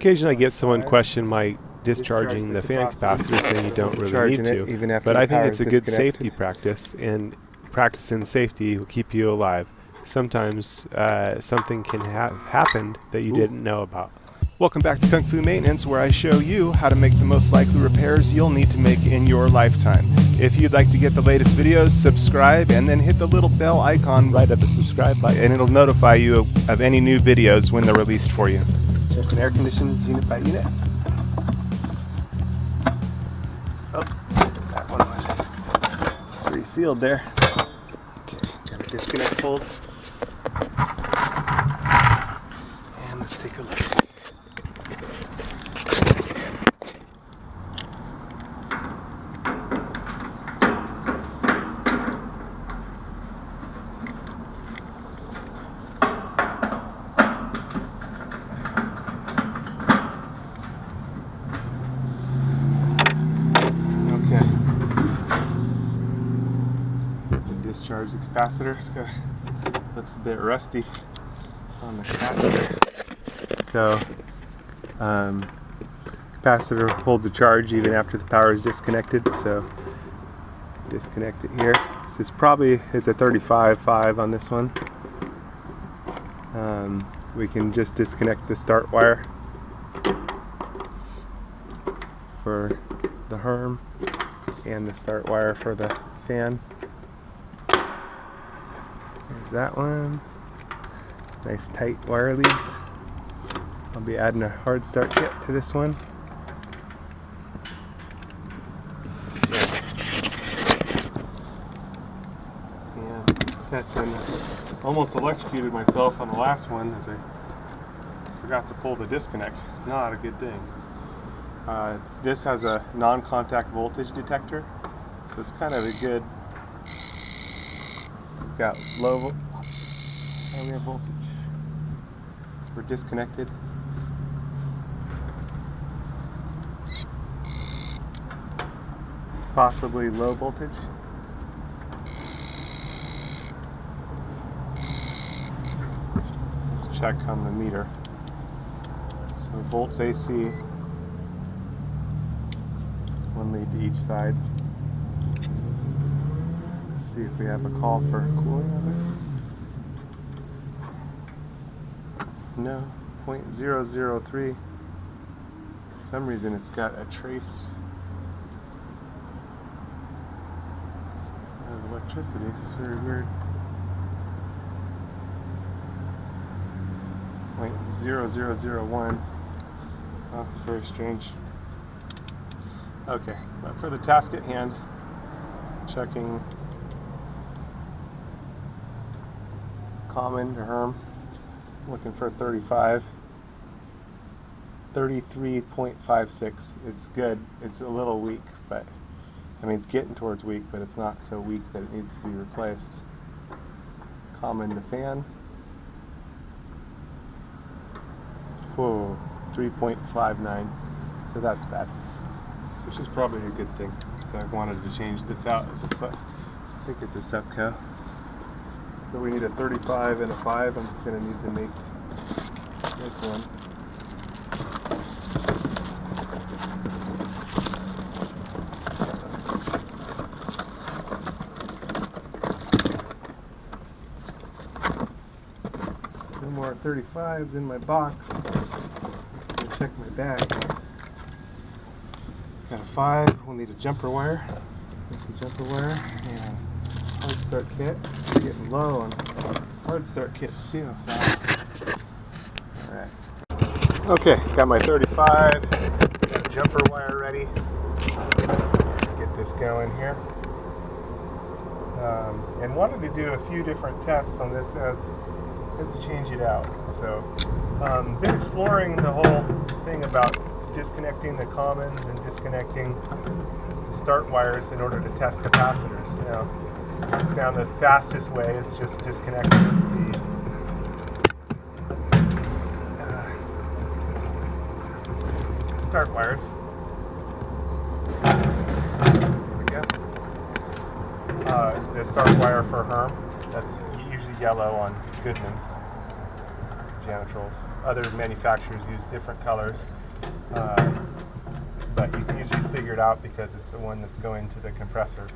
occasionally I get someone question my discharging the fan capacitor, saying you don't really need to, but I think it's a good safety practice, and practicing safety will keep you alive. Sometimes something can have happened that you didn't know about. Welcome back to Kung Fu Maintenance, where I show you how to make the most likely repairs you'll need to make in your lifetime. If you'd like to get the latest videos, subscribe and then hit the little bell icon right at the subscribe button, and it'll notify you of any new videos when they're released for you. Checking air conditions unit by unit. Oh, that one was pre-sealed there. Okay, got a disconnect hold. And let's take a look. Discharge the capacitor. Looks a bit rusty on the capacitor. So, capacitor holds a charge even after the power is disconnected. So, disconnect it here. This is probably a 35.5 on this one. We can just disconnect the start wire for the HRM and the start wire for the fan. There's that one. Nice tight wire leads. I'll be adding a hard start kit to this one. And almost electrocuted myself on the last one as I forgot to pull the disconnect. Not a good thing. This has a non-contact voltage detector, so it's kind of a good. Got low voltage. We're disconnected. It's possibly low voltage. Let's check on the meter. So volts AC, one lead to each side. See if we have a call for cooling on this. No, 0.003. For some reason it's got a trace of electricity. It's very weird. 0.0001. Oh, very strange. Okay, but for the task at hand, checking common to HRM, looking for 33.56. It's good. It's a little weak, but I mean it's getting towards weak, but it's not so weak that it needs to be replaced. Common to fan. Whoa, 3.59. So that's bad, which is probably a good thing. So I wanted to change this out as I think it's a Subco. So we need a 35 and a 5. I'm going to need to make one. No more 35s in my box. I'm going to check my bag. Got a 5. We'll need a jumper wire. Jumper wire and hard start kit. We're getting low on hard start kits too. Alright. Okay, got my 35, got jumper wire ready. Get this going here. And wanted to do a few different tests on this as you change it out. So, been exploring the whole thing about disconnecting the commons and disconnecting the start wires in order to test capacitors. You know, found the fastest way is just disconnecting the start wires. There we go. The start wire for HRM, that's usually yellow on Goodman's. janitrals. Other manufacturers use different colors, but you can usually figure it out because it's the one that's going to the compressor.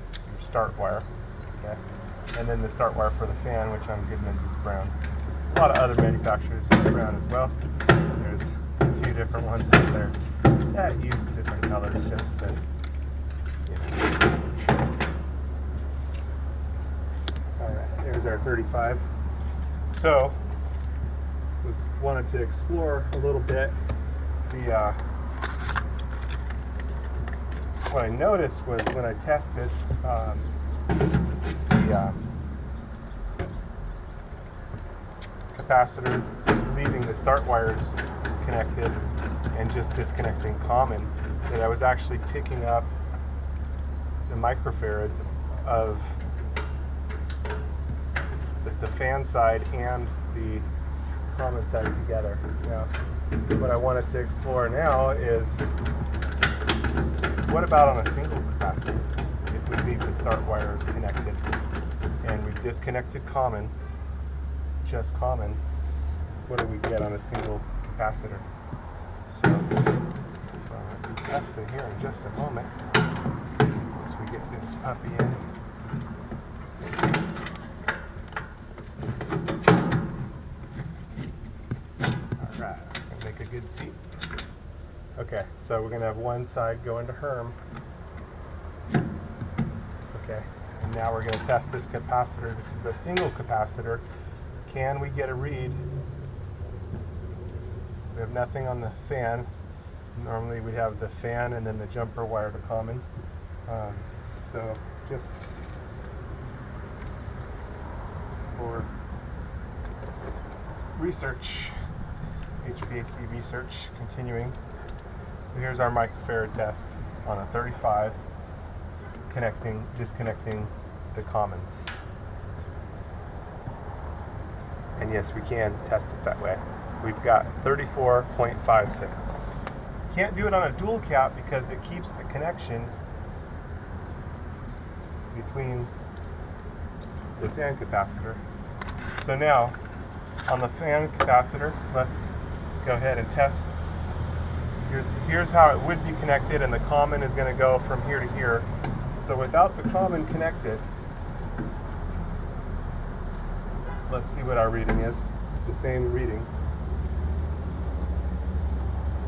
It's your start wire, okay? And then the start wire for the fan, which on Goodman's is brown. A lot of other manufacturers use brown as well. There's a few different ones out there that use different colors just to, Alright, there's our 35. So, wanted to explore a little bit the what I noticed was when I tested the capacitor, leaving the start wires connected and just disconnecting common, that I was actually picking up the microfarads of the fan side and the common side together. Now, what I wanted to explore now is, what about on a single capacitor? If we leave the start wires connected and we disconnected common, just common, what do we get on a single capacitor? So I'll be testing here in just a moment once we get this puppy in. Alright, that's going to make a good seat. Okay, so we're going to have one side go into Herm. Okay, and now we're going to test this capacitor. This is a single capacitor. Can we get a read? We have nothing on the fan. Normally we have the fan and then the jumper wire to common. So just for research, HVAC research continuing. So here's our microfarad test on a 35, disconnecting the commons. And yes, we can test it that way. We've got 34.56. Can't do it on a dual cap because it keeps the connection between the fan capacitor. So now, on the fan capacitor, let's go ahead and test. Here's how it would be connected, and the common is going to go from here to here. So without the common connected, let's see what our reading is. The same reading.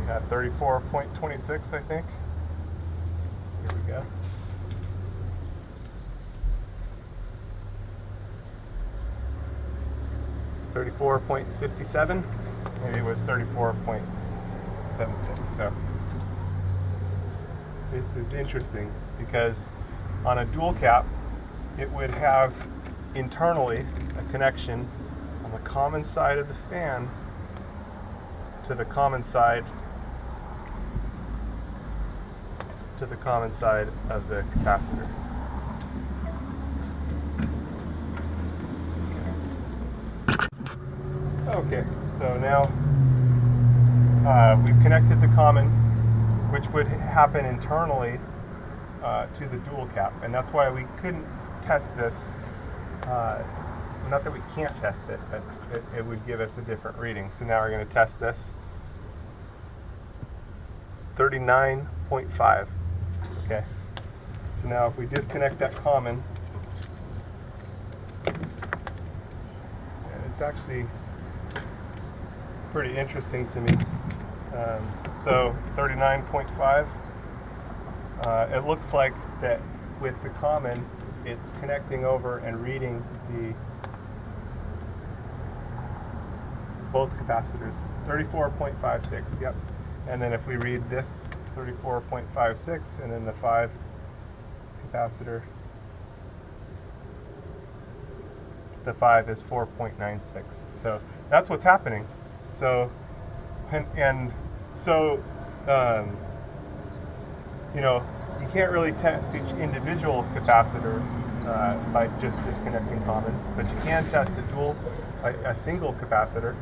We got 34.26, I think. Here we go. $34.57. Maybe it was 34.76. So this is interesting because on a dual cap, it would have internally a connection on the common side of the fan to the common side of the capacitor. Okay, so now we've connected the common, which would happen internally to the dual cap, and that's why we couldn't test this. Not that we can't test it, but it would give us a different reading. So now we're going to test this. 39.5. Okay. So now if we disconnect that common, and it's actually pretty interesting to me. So 39.5. It looks like that with the common, it's connecting over and reading both capacitors. 34.56. Yep. And then if we read this 34.56 and then the 5 capacitor, the 5 is 4.96. So that's what's happening. So you know, you can't really test each individual capacitor by just disconnecting common, but you can test a single capacitor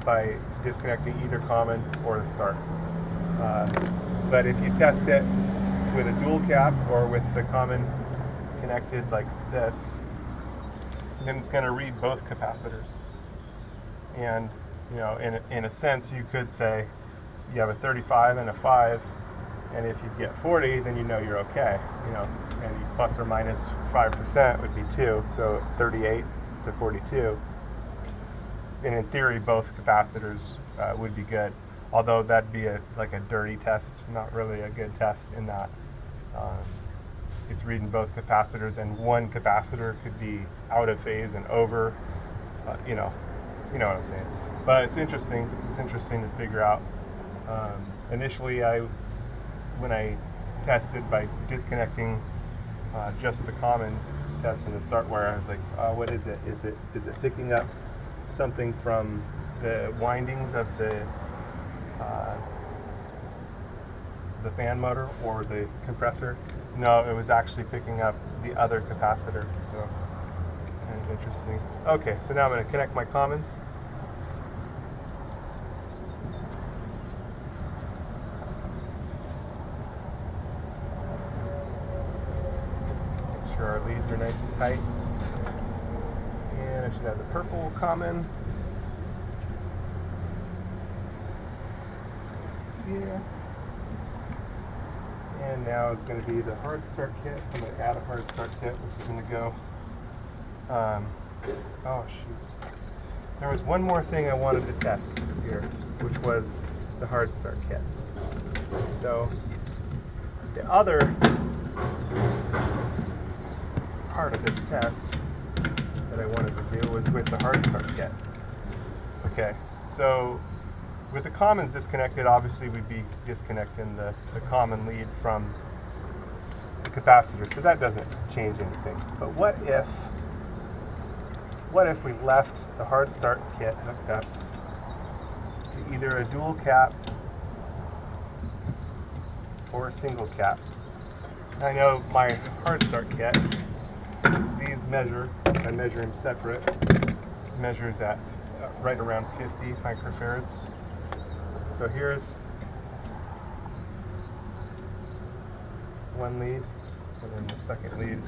by disconnecting either common or the start. But if you test it with a dual cap or with the common connected like this, then it's going to read both capacitors. And you know, in a sense, you could say you have a 35 and a 5, and if you get 40, then you know you're okay. You know, and plus or minus 5% would be 2, so 38 to 42. And in theory, both capacitors would be good. Although that'd be like a dirty test, not really a good test in that it's reading both capacitors, and one capacitor could be out of phase and over. You know what I'm saying. But it's interesting. It's interesting to figure out. Initially, when I tested by disconnecting just the commons test in the start wire, I was like, what is it? Is it picking up something from the windings of the fan motor or the compressor? No, it was actually picking up the other capacitor. So, kind of interesting. Okay, so now I'm going to connect my commons. Make sure our leads are nice and tight. And I should have the purple common. Yeah. And now is going to be the hard start kit. I'm going to add a hard start kit, which is going to go. Oh shoot! There was one more thing I wanted to test here, which was the hard start kit. So the other part of this test that I wanted to do was with the hard start kit. Okay, so with the commons disconnected, obviously we'd be disconnecting the common lead from the capacitor, so that doesn't change anything. But what if we left the hard start kit hooked up to either a dual cap or a single cap? I know my hard start kit, these measure, I measure them separate, measures at right around 50 microfarads. So here's one lead, and then the second lead is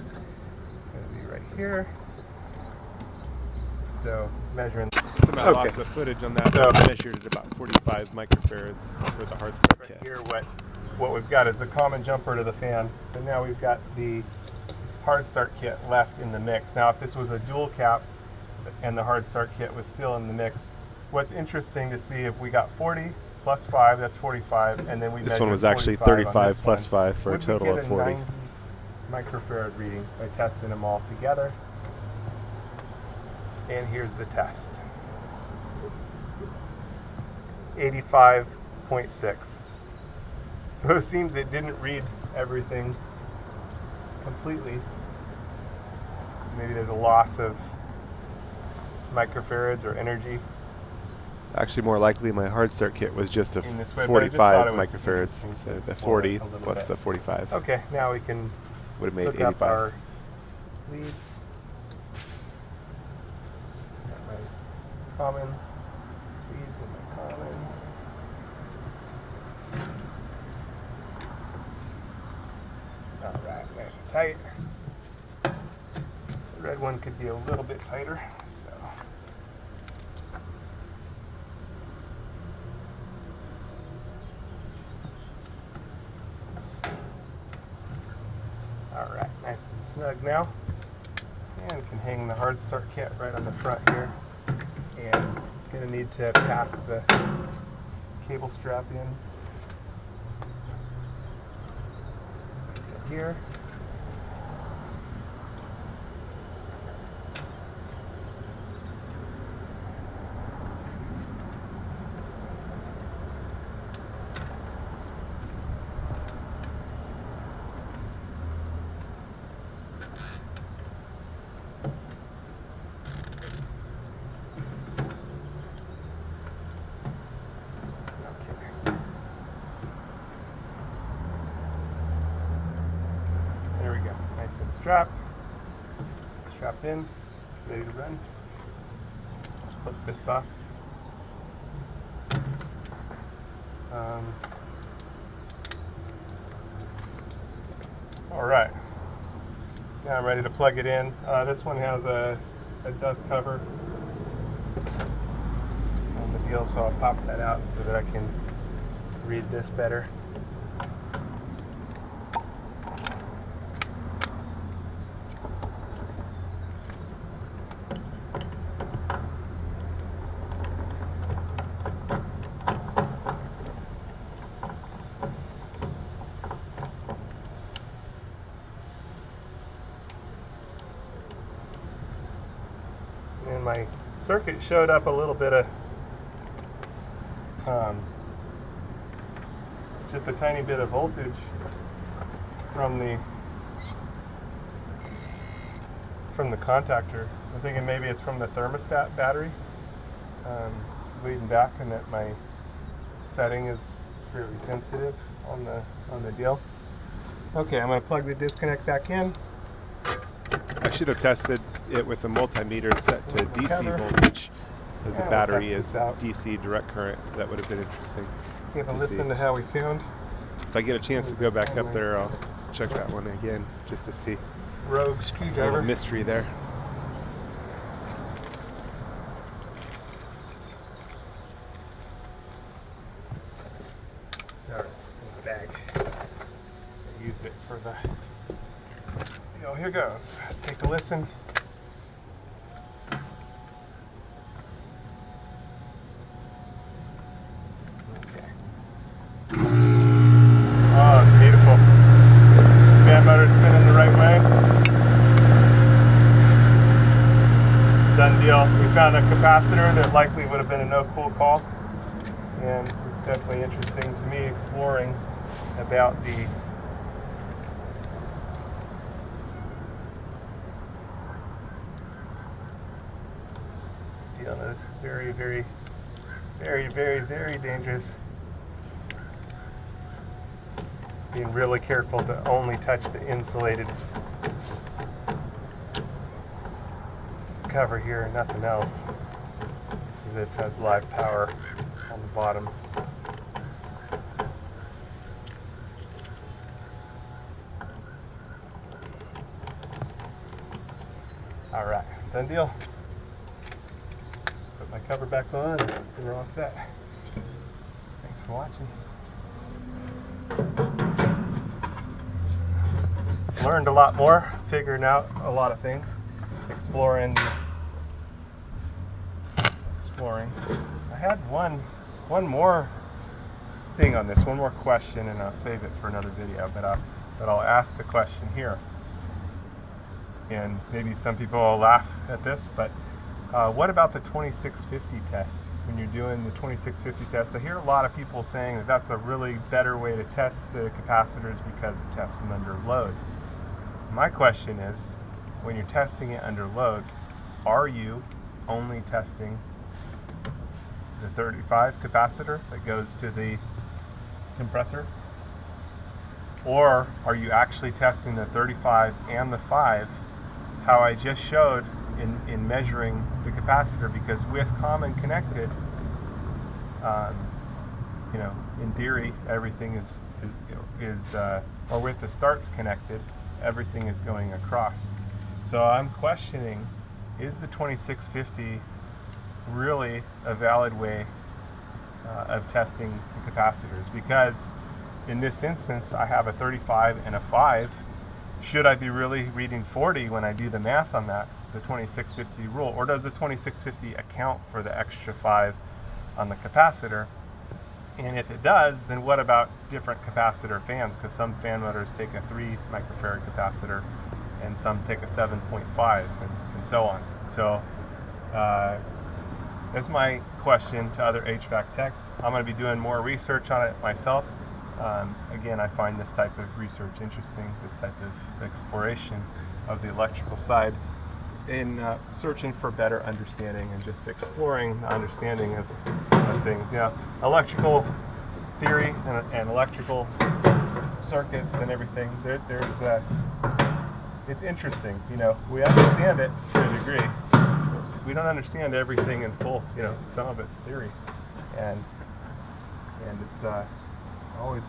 going to be right here. So measuring. Somehow lost the footage on that. So I measured at about 45 microfarads for the hard start kit. Here, what we've got is the common jumper to the fan, and now we've got the hard start kit left in the mix. Now, if this was a dual cap and the hard start kit was still in the mix, what's interesting to see if we got 40 plus 5, that's 45, and then we this one was actually 35 plus 5 for a total of 40. 90 microfarad reading by testing them all together. And here's the test. 85.6. So it seems it didn't read everything completely. Maybe there's a loss of microfarads or energy. Actually, more likely my hard start kit was just a way, 45 microfarads, so the 40 plus the 45. Okay, now we can would have made hook 85. up our leads. Got my common leads and my common. All right, nice and tight. The red one could be a little bit tighter. All right, nice and snug now. And can hang the hard start kit right on the front here. And gonna need to pass the cable strap in here. Strapped in, ready to run. Clip this off. All right, now I'm ready to plug it in. This one has a dust cover. on the deal, so I'll pop that out so that I can read this better. And my circuit showed up a little bit of just a tiny bit of voltage from the contactor. I'm thinking maybe it's from the thermostat battery leading back, and that my setting is fairly sensitive on the deal. Okay, I'm going to plug the disconnect back in. I should have tested it with a multimeter set to DC voltage, as a battery is DC direct current. That would have been interesting. Give a listen to how we sound. If I get a chance to go back up there, I'll check that one again just to see. Rogue screwdriver. A little mystery there. All right, in the bag. I used it for the. Oh, here goes. Let's take a listen. Okay. Oh, it's beautiful. Fan motor's spinning the right way. Done deal. We found a capacitor that likely would have been a no-cool call, and it was definitely interesting to me exploring about the deal. That's very, very, very, very, very dangerous. Being really careful to only touch the insulated cover here and nothing else, because this has live power on the bottom. All right, done deal. Put my cover back on and we're all set. Thanks for watching. Learned a lot more, figuring out a lot of things, exploring. I had one more thing on this, one more question, and I'll save it for another video, but I'll ask the question here. And maybe some people will laugh at this, but what about the 2650 test? When you're doing the 2650 test, I hear a lot of people saying that that's a really better way to test the capacitors because it tests them under load. My question is, when you're testing it under load, are you only testing the 35 capacitor that goes to the compressor? Or are you actually testing the 35 and the 5, how I just showed in measuring the capacitor? Because with common connected, you know, in theory, everything is or with the starts connected, everything is going across. So I'm questioning, is the 2650 really a valid way of testing the capacitors? Because in this instance, I have a 35 and a 5. Should I be really reading 40 when I do the math on that, the 2650 rule? Or does the 2650 account for the extra 5 on the capacitor? And if it does, then what about different capacitor fans? Because some fan motors take a 3 microfarad capacitor and some take a 7.5 and so on. So that's my question to other HVAC techs. I'm going to be doing more research on it myself. Again, I find this type of research interesting, this type of exploration of the electrical side, in searching for better understanding and just exploring the understanding of things. You know, electrical theory and electrical circuits and everything, it's interesting. You know, we understand it to a degree. We don't understand everything in full. You know, some of it's theory, and it's always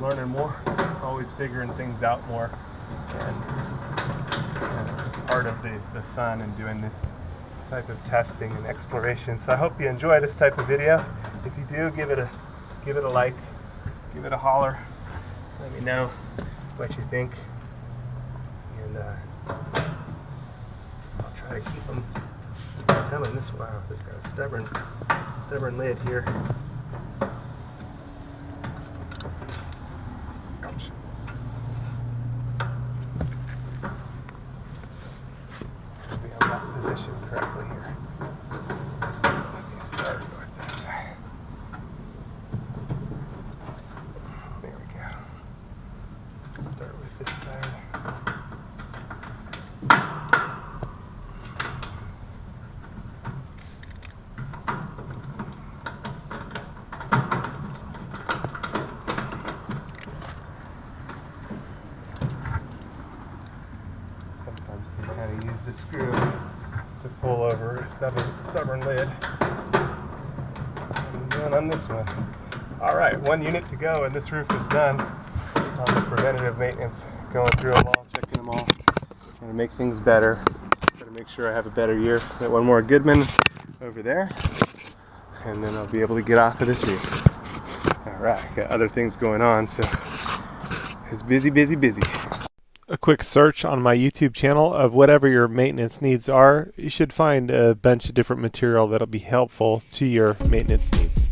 learning more, always figuring things out more, and part of the fun in doing this type of testing and exploration. So I hope you enjoy this type of video. If you do, give it a like, give it a holler. Let me know what you think, and I'll try to keep them coming. This got a stubborn lid here. Ouch. Maybe I'm not positioned correctly here. So let me start with that. There we go. Start with this side. Sometimes you can kind of use the screw to pull over a stubborn lid. I'm doing on this one. All right, 1 unit to go, and this roof is done. On the preventative maintenance, going through them all, checking them all, trying to make things better. Try to make sure I have a better year. Got one more Goodman over there, and then I'll be able to get off of this roof. All right, got other things going on, so it's busy. A quick search on my YouTube channel of whatever your maintenance needs are. You should find a bunch of different material that'll be helpful to your maintenance needs.